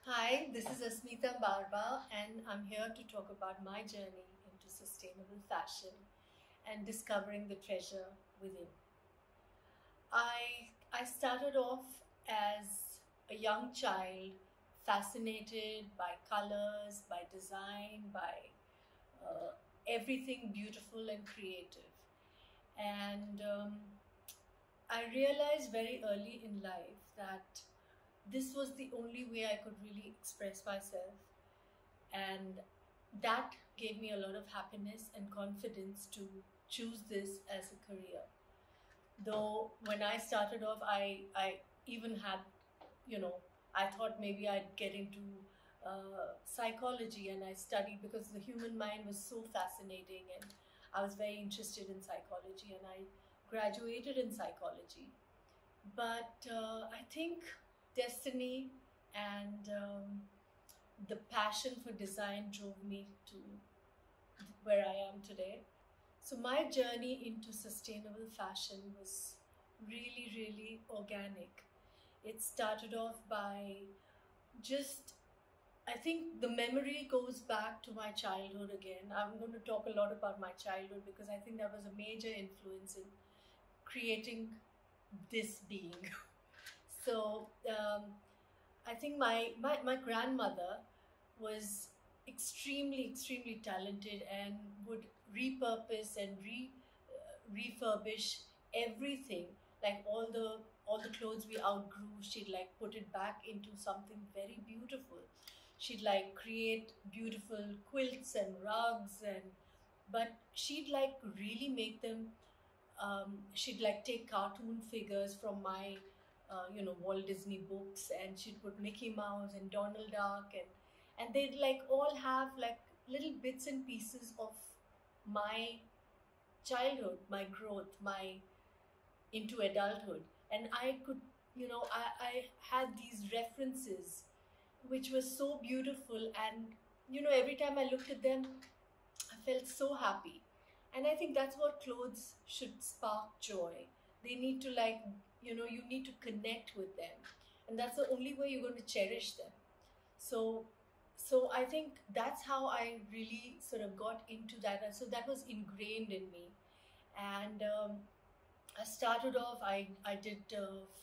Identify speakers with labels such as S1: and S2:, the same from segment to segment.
S1: Hi, this is Asmita Marwa, and I'm here to talk about my journey into sustainable fashion and discovering the treasure within. I started off as a young child, fascinated by colors, by design, by uh, everything beautiful and creative. And I realized very early in life that this was the only way I could really express myself, and that gave me a lot of happiness and confidence to choose this as a career. Though when I started off, I even had, you know, I thought maybe I'd get into psychology, and I studied because the human mind was so fascinating, and I was very interested in psychology, and I graduated in psychology. But I think destiny and the passion for design drove me to where I am today. So my journey into sustainable fashion was really, really organic. It started off by just, I think the memory goes back to my childhood again. I'm going to talk a lot about my childhood because I think that was a major influence in creating this being. So I think my grandmother was extremely talented and would repurpose and refurbish everything. Like all the clothes we outgrew, she'd like put it back into something very beautiful. She'd like create beautiful quilts and rugs, and but she'd like really make them. She'd like take cartoon figures from my Walt Disney books, and she'd put Mickey Mouse and Donald Duck, and they'd like all have like little bits and pieces of my childhood, my growth, my into adulthood. And I could, I had these references which was so beautiful, and every time I looked at them, I felt so happy. And I think that's what clothes should spark joy. They need to, like, you need to connect with them. And that's the only way you're going to cherish them. So I think that's how I really sort of got into that. And so that was ingrained in me. And I started off, I did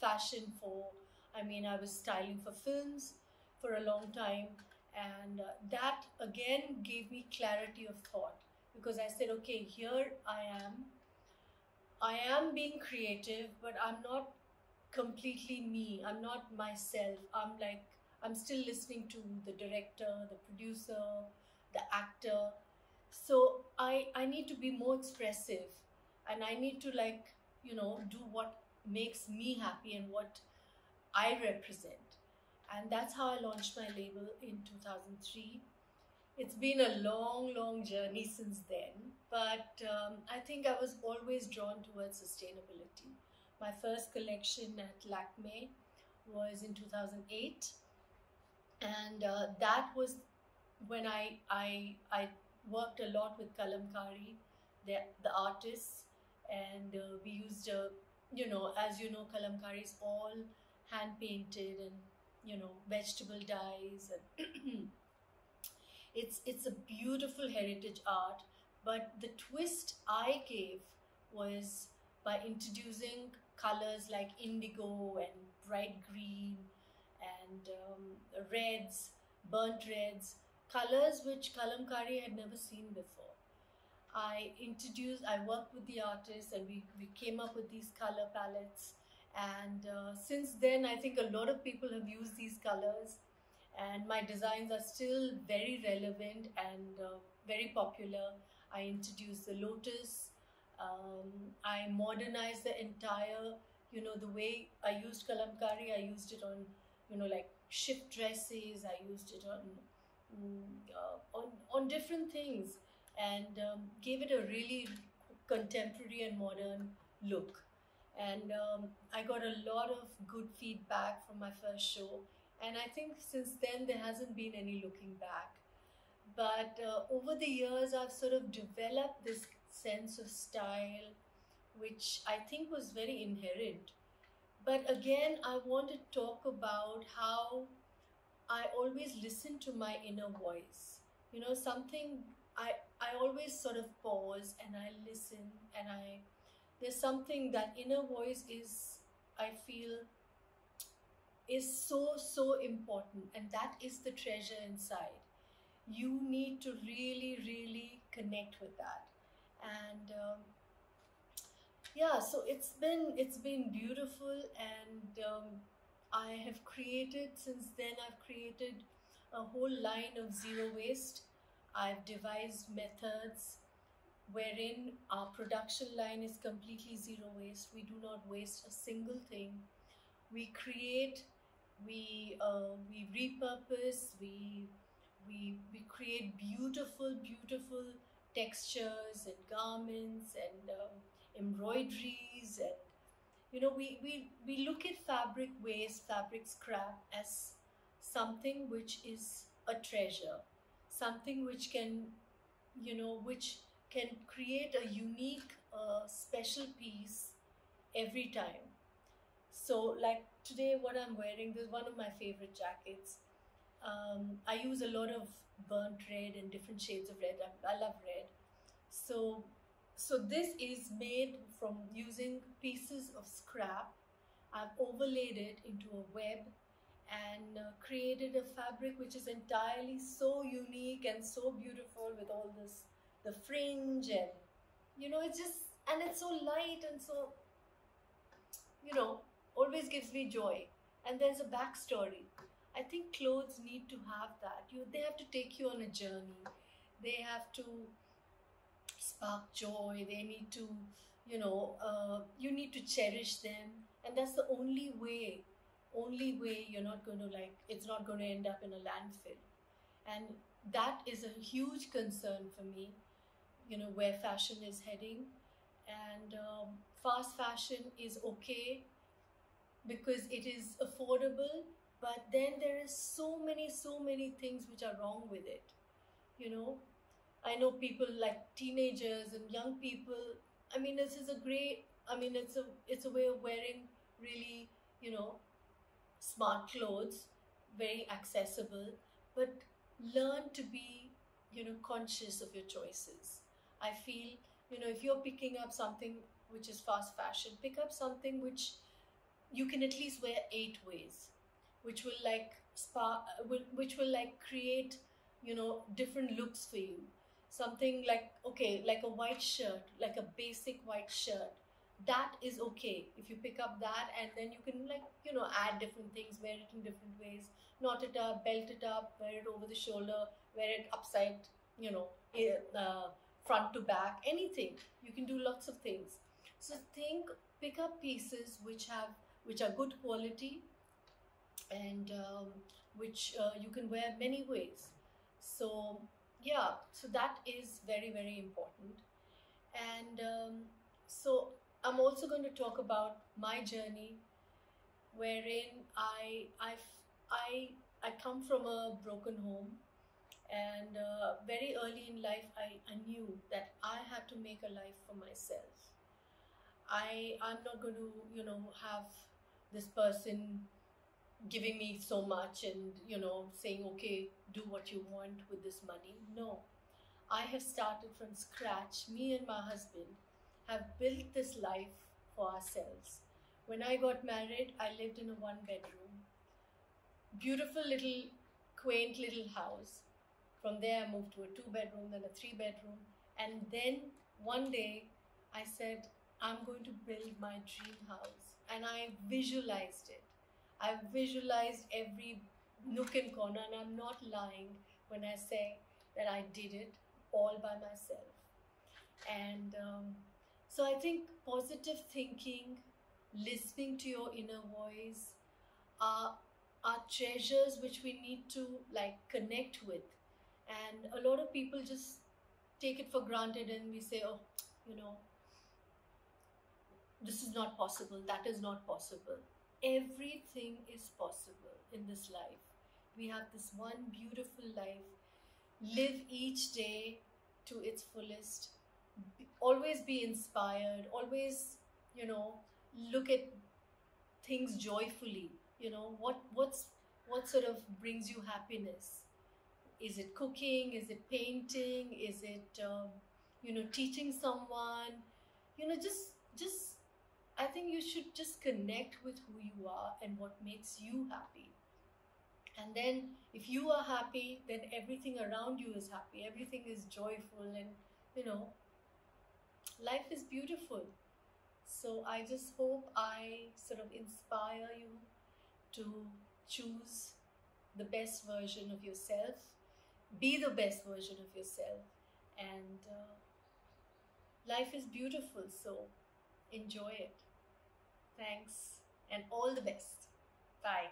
S1: fashion for, I mean, I was styling for films for a long time. And that again gave me clarity of thought because I said, okay, here I am being creative, but I'm not completely me. I'm not myself. I'm still listening to the director, the producer, the actor. So I need to be more expressive, and I need to, like, do what makes me happy and what I represent. And that's how I launched my label in 2003. It's been a long journey since then, but I think I was always drawn towards sustainability. My first collection at Lakme was in 2008, and that was when I worked a lot with Kalamkari, the artists, and we used as you know, Kalamkari is all hand painted, and vegetable dyes, and it's a beautiful heritage art, but the twist I gave was by introducing colors like indigo and bright green and reds, burnt reds, colors which Kalamkari had never seen before. I worked with the artists, and we came up with these color palettes. And since then, I think a lot of people have used these colors, and my designs are still very relevant and very popular. I introduced the lotus. I modernized the entire, the way I used Kalamkari. I used it on, like shift dresses. I used it on different things, and gave it a really contemporary and modern look. And I got a lot of good feedback from my first show, and I think since then there hasn't been any looking back. But over the years, I've sort of developed this sense of style, which I think was very inherent. But again, I want to talk about how I always listen to my inner voice. You know, something I always sort of pause and I listen, and there's something that inner voice is, I feel, is so important, and that is the treasure inside. You need to really connect with that. And yeah, so it's been beautiful, and I have created, since then I've created a whole line of zero waste. I've devised methods wherein our production line is completely zero waste. We do not waste a single thing. We create, we repurpose, we create beautiful textures and garments and embroideries, and we look at fabric waste, fabric scrap as something which is a treasure, something which can, which can create a unique, special piece every time. So, like today, what I'm wearing, this is one of my favorite jackets. I use a lot of burnt red and different shades of red. I love red. So, so this is made from using pieces of scrap. I've overlaid it into a web and created a fabric which is entirely so unique and so beautiful, with all this, the fringe, and it's just, and it's so light and so, you know, always gives me joy. And there's a backstory. I think clothes need to have that. They have to take you on a journey. They have to spark joy. They need to, you need to cherish them. And that's the only way you're not going to, like, it's not going to end up in a landfill. And that is a huge concern for me, where fashion is heading. And fast fashion is okay because it is affordable, but then there is so many things which are wrong with it. you know I know people like teenagers and young people. I mean, this is a great, I mean, it's a way of wearing really, smart clothes, very accessible, but learn to be, conscious of your choices. I feel, if you're picking up something which is fast fashion, pick up something which you can at least wear 8 ways, which will like which will like create, different looks for you. Something like, okay, like a white shirt, like a basic white shirt, that is okay if you pick up that, and then you can, like, add different things, wear it in different ways, knot it up, belt it up, wear it over the shoulder, wear it upside, you know front to back, anything. You can do lots of things. So pick up pieces which are good quality, and which you can wear many ways. So yeah, so that is very important. And so I'm also going to talk about my journey, wherein I come from a broken home, and very early in life I knew that I had to make a life for myself. I'm not going to, have this person giving me so much and, saying, okay, do what you want with this money. No, I have started from scratch. Me and my husband have built this life for ourselves. When I got married, I lived in a 1 bedroom, beautiful little, quaint little house. From there, I moved to a 2 bedroom, then a 3 bedroom. And then one day I said, I'm going to build my dream house. And I visualized it. I visualized every nook and corner, and I'm not lying when I say that I did it all by myself. And so I think positive thinking, listening to your inner voice are treasures which we need to, like, connect with. And a lot of people just take it for granted, and we say, oh, this is not possible, that is not possible. Everything is possible in this life. We have this one beautiful life. Live each day to its fullest. Always be inspired. Always, look at things joyfully. What's What sort of brings you happiness? Is it cooking? Is it painting? Is it teaching someone? Just I think you should just connect with who you are and what makes you happy. And then if you are happy, then everything around you is happy. Everything is joyful, and you know, life is beautiful. So I just hope I sort of inspire you to choose the best version of yourself, be the best version of yourself, and life is beautiful. So enjoy it. Thanks, and all the best. Bye.